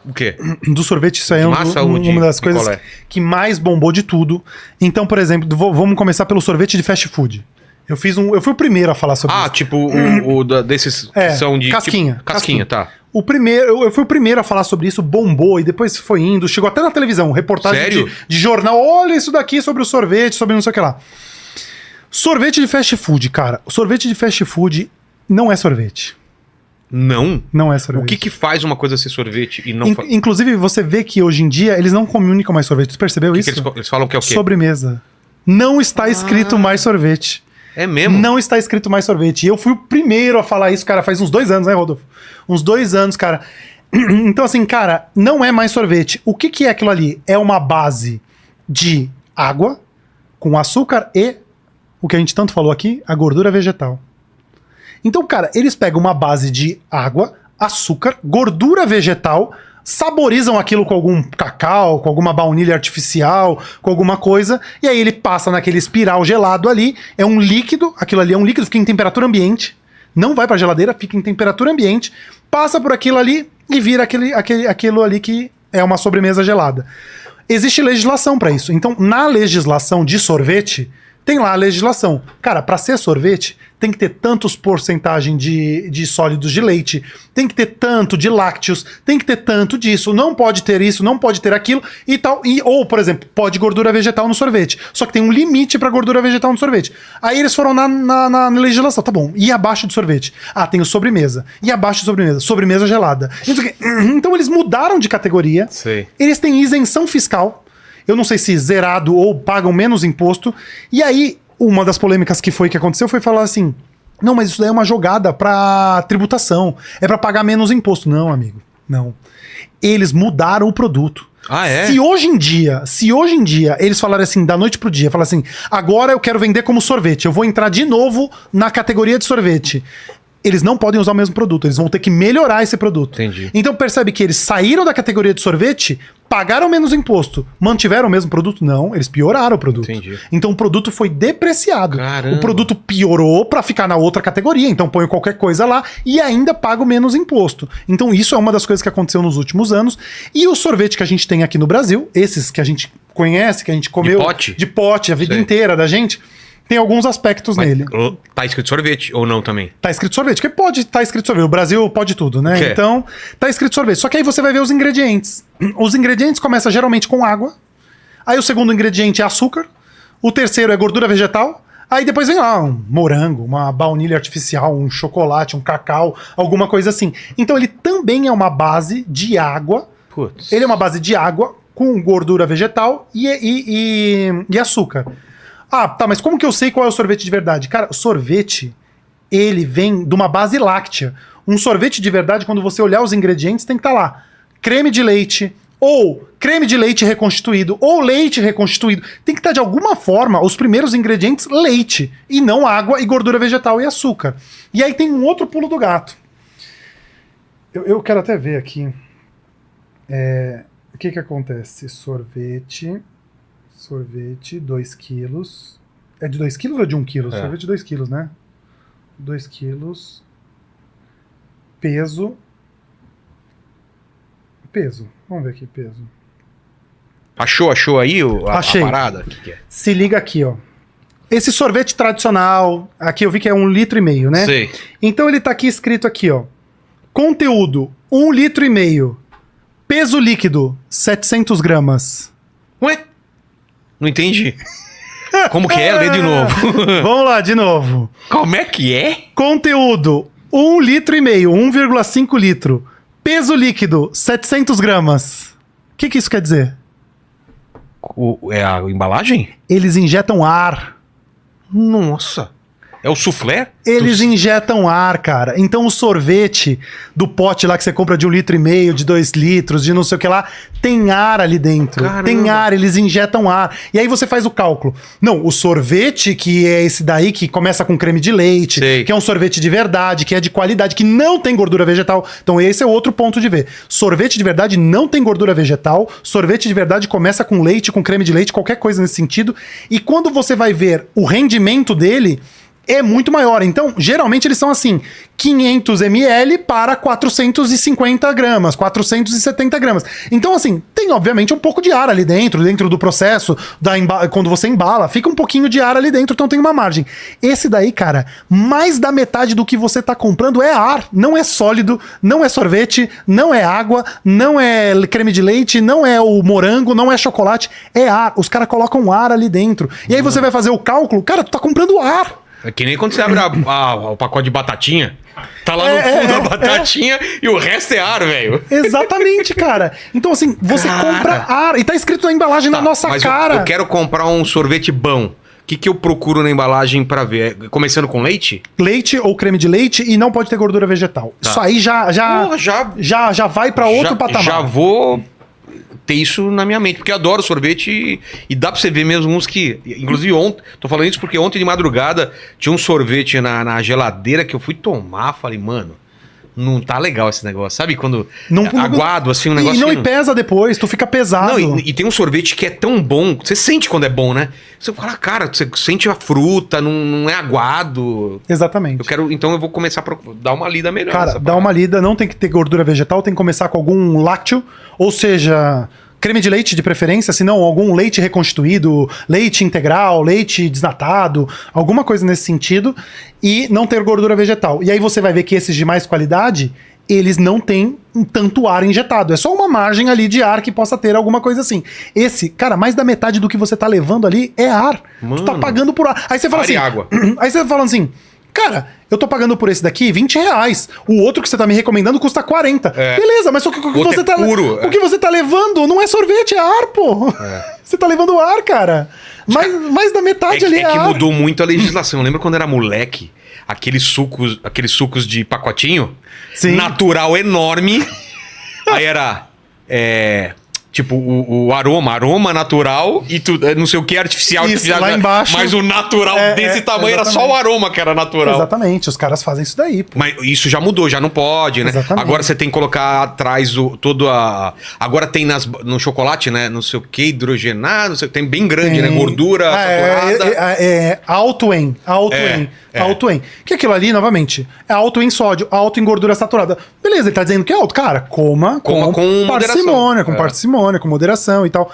O quê? Do sorvete, isso aí é uma das coisas picolé? que mais bombou de tudo. Então, por exemplo, vamos começar pelo sorvete de fast food. Eu fui o primeiro a falar sobre isso. Tipo desses É, que são de... casquinha. Tipo, casquinha, tá. Eu fui o primeiro a falar sobre isso, bombou, e depois foi indo, chegou até na televisão, reportagem Sério? de jornal, olha isso daqui sobre o sorvete, sobre não sei o que lá. Sorvete de fast food, cara. O sorvete de fast food não é sorvete. Não? Não é sorvete. O que faz uma coisa ser sorvete e não... Inclusive, você vê que hoje em dia eles não comunicam mais sorvete. Você percebeu isso? Eles falam que é o quê? Sobremesa. Não está escrito mais sorvete. É mesmo? Não está escrito mais sorvete. E eu fui o primeiro a falar isso, cara, faz uns 2 anos, né, Rodolfo? Uns 2 anos, cara. Então, assim, cara, não é mais sorvete. O que é aquilo ali? É uma base de água com açúcar e, o que a gente tanto falou aqui, a gordura vegetal. Então, cara, eles pegam uma base de água, açúcar, gordura vegetal, saborizam aquilo com algum cacau, com alguma baunilha artificial, com alguma coisa, e aí ele passa naquele espiral gelado ali, é um líquido, aquilo ali é um líquido, fica em temperatura ambiente, não vai pra geladeira, fica em temperatura ambiente, passa por aquilo ali e vira aquilo ali que é uma sobremesa gelada. Existe legislação pra isso. Então, na legislação de sorvete, tem lá a legislação. Cara, pra ser sorvete, tem que ter tantos porcentagem de sólidos de leite, tem que ter tanto de lácteos, tem que ter tanto disso, não pode ter isso, não pode ter aquilo e tal. Ou, por exemplo, pode gordura vegetal no sorvete. Só que tem um limite pra gordura vegetal no sorvete. Aí eles foram na legislação, tá bom. E abaixo do sorvete? Tem o sobremesa. E abaixo do sobremesa? Sobremesa gelada. Então eles mudaram de categoria. Sei. Eles têm isenção fiscal. Eu não sei se zerado ou pagam menos imposto. E aí, uma das polêmicas que aconteceu foi falar assim: não, mas isso daí é uma jogada pra tributação. É pra pagar menos imposto. Não, amigo. Não. Eles mudaram o produto. É? Se hoje em dia eles falarem assim, da noite pro dia, falar assim, agora eu quero vender como sorvete, eu vou entrar de novo na categoria de sorvete. Eles não podem usar o mesmo produto, eles vão ter que melhorar esse produto. Entendi. Então percebe que eles saíram da categoria de sorvete, pagaram menos imposto, mantiveram o mesmo produto? Não, eles pioraram o produto. Entendi. Então o produto foi depreciado. Caramba. O produto piorou pra ficar na outra categoria, então põe qualquer coisa lá e ainda paga menos imposto. Então isso é uma das coisas que aconteceu nos últimos anos. E o sorvete que a gente tem aqui no Brasil, esses que a gente conhece, que a gente comeu... De pote? A vida Sei. inteira da gente... Tem alguns aspectos nele. Tá escrito sorvete ou não também? Tá escrito sorvete, porque pode estar escrito sorvete. O Brasil pode tudo, né? Que? Então, tá escrito sorvete. Só que aí você vai ver os ingredientes. Os ingredientes começam geralmente com água. Aí o segundo ingrediente é açúcar. O terceiro é gordura vegetal. Aí depois vem lá um morango, uma baunilha artificial, um chocolate, um cacau, alguma coisa assim. Então ele também é uma base de água. Putz. Ele é uma base de água com gordura vegetal e açúcar. Tá, mas como que eu sei qual é o sorvete de verdade? Cara, o sorvete, ele vem de uma base láctea. Um sorvete de verdade, quando você olhar os ingredientes, tem que estar lá. Creme de leite, ou creme de leite reconstituído, ou leite reconstituído. Tem que estar, de alguma forma, os primeiros ingredientes, leite. E não água e gordura vegetal e açúcar. E aí tem um outro pulo do gato. Eu quero até ver aqui. O que acontece? Sorvete, 2 quilos. É de 2 quilos ou de 1 quilo? Sorvete de 2 quilos, né? 2 quilos. Peso. Vamos ver aqui, peso. Achou aí a Achei. parada? O que é? Se liga aqui, ó. Esse sorvete tradicional, aqui eu vi que é 1,5 litro, né? Sei. Então ele tá aqui escrito aqui, ó. Conteúdo, 1,5 litro. Peso líquido, 700 gramas. Ué? Não entendi. Como que é? Lê de novo. Vamos lá, de novo. Como é que é? Conteúdo, 1,5 litro, 1,5 litro. Peso líquido, 700 gramas. O que isso quer dizer? É a embalagem? Eles injetam ar. Nossa. É o soufflé? Eles injetam ar, cara. Então o sorvete do pote lá que você compra de 1,5 litro, de 2 litros, de não sei o que lá, tem ar ali dentro. Caramba. Tem ar, eles injetam ar. E aí você faz o cálculo. Não, o sorvete, que é esse daí, que começa com creme de leite, Sei. que é um sorvete de verdade, que é de qualidade, que não tem gordura vegetal. Então esse é outro ponto de ver. Sorvete de verdade não tem gordura vegetal. Sorvete de verdade começa com leite, com creme de leite, qualquer coisa nesse sentido. E quando você vai ver o rendimento dele, é muito maior. Então, geralmente eles são assim, 500 ml para 450 gramas, 470 gramas. Então, assim, tem obviamente um pouco de ar ali dentro do processo, quando você embala, fica um pouquinho de ar ali dentro, então tem uma margem. Esse daí, cara, mais da metade do que você tá comprando é ar, não é sólido, não é sorvete, não é água, não é creme de leite, não é o morango, não é chocolate, é ar. Os caras colocam ar ali dentro. E aí você vai fazer o cálculo, cara, tu tá comprando ar. É que nem quando você abre o pacote de batatinha. Tá lá no fundo a batatinha e o resto é ar, velho. Exatamente, cara. Então, assim, você compra ar. E tá escrito na embalagem na nossa mas cara. Eu quero comprar um sorvete bom. O que eu procuro na embalagem pra ver? Começando com leite? Leite ou creme de leite e não pode ter gordura vegetal. Tá. Isso aí já vai pra outro patamar. Já vou ter isso na minha mente, porque eu adoro sorvete e dá pra você ver mesmo uns que... Inclusive ontem, tô falando isso porque ontem de madrugada tinha um sorvete na geladeira que eu fui tomar, falei, mano, não tá legal esse negócio. Sabe quando aguado, assim, um negócio... E pesa depois, tu fica pesado. Não, e tem um sorvete que é tão bom, você sente quando é bom, né? Você fala, cara, você sente a fruta, não é aguado. Exatamente. Então eu vou começar a dar uma lida melhor. Cara, dá uma lida, não tem que ter gordura vegetal, tem que começar com algum lácteo, ou seja... creme de leite de preferência, se não algum leite reconstituído, leite integral, leite desnatado, alguma coisa nesse sentido, e não ter gordura vegetal. E aí você vai ver que esses de mais qualidade, eles não têm tanto ar injetado. É só uma margem ali de ar que possa ter alguma coisa assim. Esse, cara, mais da metade do que você tá levando ali é ar. Mano, tu tá pagando por ar. Aí você fala assim... água. Aí você fala assim... Cara, eu tô pagando por esse daqui R$20. O outro que você tá me recomendando custa 40. Beleza, mas o que você tá puro. O que você tá levando não é sorvete, é ar, pô. Você tá levando ar, cara. Mais da metade ali é ar. É que ar. mudou muito a legislação. Lembra quando era moleque? Aqueles sucos de pacotinho? Sim. Natural enorme. Aí era... tipo, o aroma natural e tudo, não sei o que, artificial. Isso, lá embaixo. Mas o natural desse tamanho era só o aroma que era natural. Exatamente, os caras fazem isso daí. Pô. Mas isso já mudou, já não pode, né? Exatamente. Agora você tem que colocar atrás todo a... Agora tem no chocolate, né? Não sei o que, hidrogenado, não sei, tem bem grande, né? Gordura saturada. Alto em. Que aquilo ali, novamente, é alto em sódio, alto em gordura saturada. Beleza, ele tá dizendo que é alto. Cara, coma com parcimônia, com moderação e tal.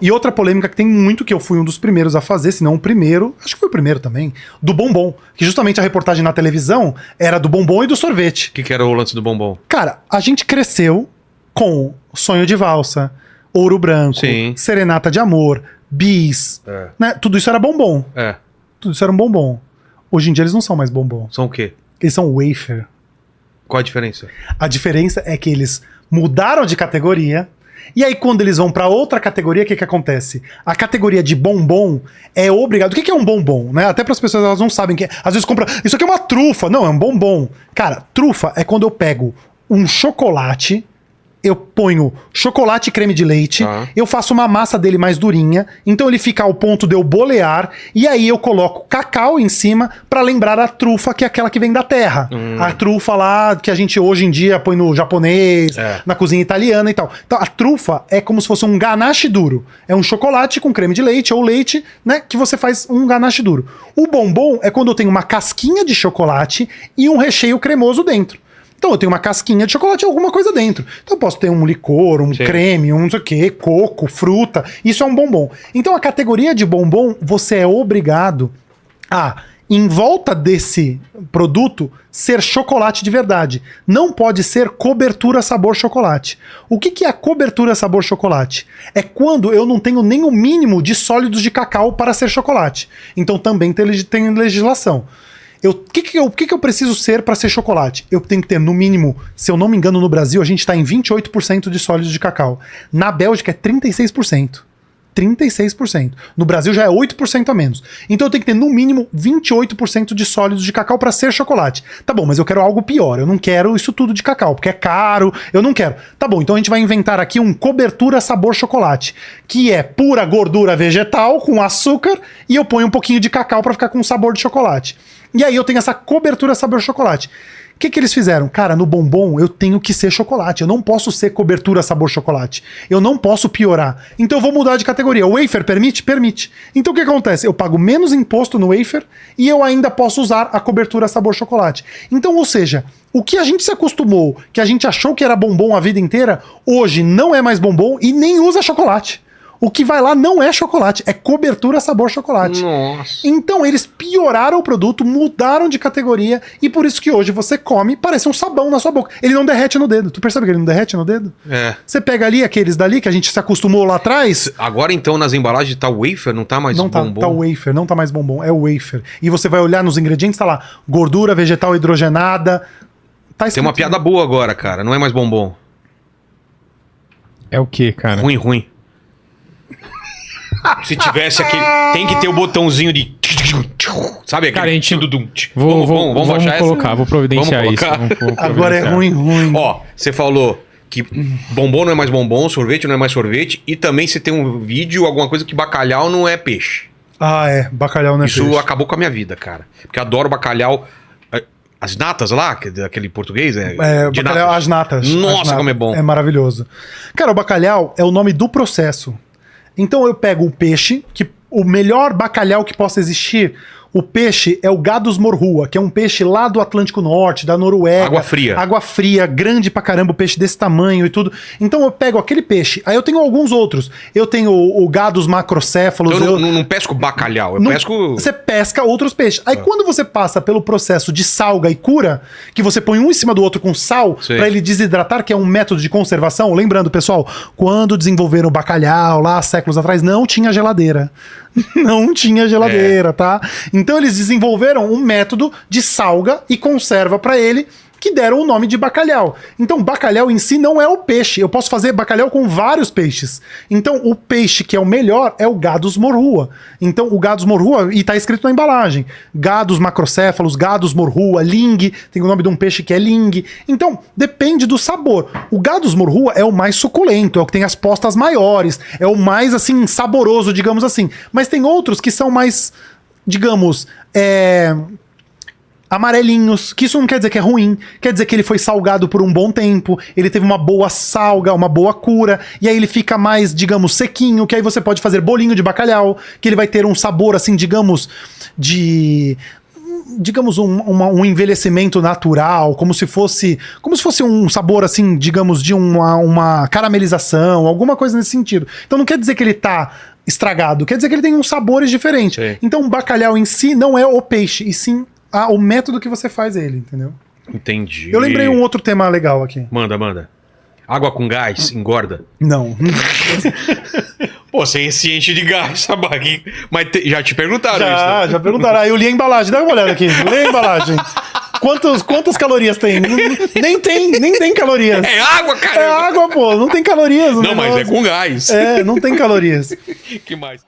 E outra polêmica que tem muito, que eu fui um dos primeiros a fazer, se não o primeiro, acho que foi o primeiro também, do bombom. Que justamente a reportagem na televisão era do bombom e do sorvete. O que era o lance do bombom? Cara, a gente cresceu com Sonho de Valsa, Ouro Branco, Sim. Serenata de Amor, Bis, né? Tudo isso era bombom. Tudo isso era um bombom. Hoje em dia eles não são mais bombom. São o quê? Eles são wafer. Qual a diferença? A diferença é que eles mudaram de categoria. E aí, quando eles vão pra outra categoria, o que acontece? A categoria de bombom é obrigado. O que é um bombom? Né? Até para as pessoas, elas não sabem que às vezes compra. Isso aqui é uma trufa. Não, é um bombom. Cara, trufa é quando eu pego um chocolate. Eu ponho chocolate e creme de leite, eu faço uma massa dele mais durinha, então ele fica ao ponto de eu bolear, e aí eu coloco cacau em cima pra lembrar a trufa, que é aquela que vem da terra. A trufa lá que a gente hoje em dia põe no japonês, na cozinha italiana e tal. Então a trufa é como se fosse um ganache duro. É um chocolate com creme de leite ou leite, né, que você faz um ganache duro. O bombom é quando eu tenho uma casquinha de chocolate e um recheio cremoso dentro. Então eu tenho uma casquinha de chocolate e alguma coisa dentro. Então eu posso ter um licor, um creme, um não sei o que, coco, fruta. Isso é um bombom. Então a categoria de bombom, você é obrigado a, em volta desse produto, ser chocolate de verdade. Não pode ser cobertura sabor chocolate. O que é a cobertura sabor chocolate? É quando eu não tenho nem o mínimo de sólidos de cacau para ser chocolate. Então também tem legislação. O que eu preciso ser para ser chocolate? Eu tenho que ter, no mínimo, se eu não me engano, no Brasil, a gente está em 28% de sólidos de cacau. Na Bélgica é 36%. 36%. No Brasil já é 8% a menos. Então eu tenho que ter, no mínimo, 28% de sólidos de cacau para ser chocolate. Tá bom, mas eu quero algo pior. Eu não quero isso tudo de cacau, porque é caro. Eu não quero. Tá bom, então a gente vai inventar aqui um cobertura sabor chocolate, que é pura gordura vegetal com açúcar e eu ponho um pouquinho de cacau para ficar com sabor de chocolate. E aí eu tenho essa cobertura sabor chocolate. O que eles fizeram? Cara, no bombom eu tenho que ser chocolate. Eu não posso ser cobertura sabor chocolate. Eu não posso piorar. Então eu vou mudar de categoria. O wafer permite? Permite. Então o que acontece? Eu pago menos imposto no wafer e eu ainda posso usar a cobertura sabor chocolate. Então, ou seja, o que a gente se acostumou, que a gente achou que era bombom a vida inteira, hoje não é mais bombom e nem usa chocolate. O que vai lá não é chocolate, é cobertura sabor chocolate. Nossa. Então eles pioraram o produto, mudaram de categoria e por isso que hoje você come, parece um sabão na sua boca. Ele não derrete no dedo. Tu percebe que ele não derrete no dedo? É. Você pega ali aqueles dali que a gente se acostumou lá atrás. Agora então nas embalagens tá wafer, não tá mais Não tá, bombom? tá wafer, não tá mais bombom, é wafer. E você vai olhar nos ingredientes, tá lá, gordura vegetal hidrogenada. Tá Tem escrito. uma piada boa agora, cara. Não é mais bombom. É o que, cara? Ruim. Se tivesse aquele... Tem que ter o botãozinho de... Sabe aquele... Cara, a gente- tudum. Vamos achar colocar, essa? vou providenciar Vamos isso. colocar. Vamos Agora é providenciar. ruim. Ó, você falou que bombom não é mais bombom, sorvete não é mais sorvete, e também você tem um vídeo, alguma coisa que bacalhau não é peixe. Ah, é. Bacalhau não é Isso peixe. acabou com a minha vida, cara. Porque eu adoro bacalhau. As natas lá, daquele português, É, de bacalhau, natas. as natas. Nossa, As natas. como é bom. É maravilhoso. Cara, o bacalhau é o nome do processo. Então eu pego o peixe, que o melhor bacalhau que possa existir, o peixe é o Gadus morrua, que é um peixe lá do Atlântico Norte, da Noruega. Água fria. Água fria, grande pra caramba, o peixe desse tamanho e tudo. Então eu pego aquele peixe. Aí eu tenho alguns outros. Eu tenho o Gadus macrocéfalos. Então eu não pesco bacalhau, eu Não- pesco... Você pesca outros peixes. Aí quando você passa pelo processo de salga e cura, que você põe um em cima do outro com sal, Sei. pra ele desidratar, que é um método de conservação. Lembrando, pessoal, quando desenvolveram o bacalhau lá séculos atrás, não tinha geladeira. Não tinha geladeira, tá? Então eles desenvolveram um método de salga e conserva pra ele, que deram o nome de bacalhau. Então, bacalhau em si não é o peixe. Eu posso fazer bacalhau com vários peixes. Então, o peixe que é o melhor é o Gadus morrua. Então, o Gadus morrua, e tá escrito na embalagem, Gadus macrocéfalos, Gadus morrua, ling, tem o nome de um peixe que é ling. Então, depende do sabor. O Gadus morrua é o mais suculento, é o que tem as postas maiores, é o mais, assim, saboroso, digamos assim. Mas tem outros que são mais, digamos, amarelinhos, que isso não quer dizer que é ruim, quer dizer que ele foi salgado por um bom tempo, ele teve uma boa salga, uma boa cura, e aí ele fica mais, digamos, sequinho, que aí você pode fazer bolinho de bacalhau, que ele vai ter um sabor, assim, digamos, um envelhecimento natural, como se fosse um sabor, assim, digamos, de uma caramelização, alguma coisa nesse sentido. Então não quer dizer que ele tá estragado, quer dizer que ele tem uns sabores diferentes. Sim. Então o bacalhau em si não é o peixe, e sim o método que você faz ele, entendeu? Entendi. Eu lembrei um outro tema legal aqui. Manda. Água com gás engorda? Não. Pô, você se enche de gás essa barriga. Mas já te perguntaram isso, né? Já perguntaram. Ah, eu li a embalagem, dá uma olhada aqui. Lê a embalagem. Quantas calorias tem? Nem tem calorias. É água, cara! É água, pô. Não tem calorias. o Não, mas é negócio. com gás. É, não tem calorias. Que mais?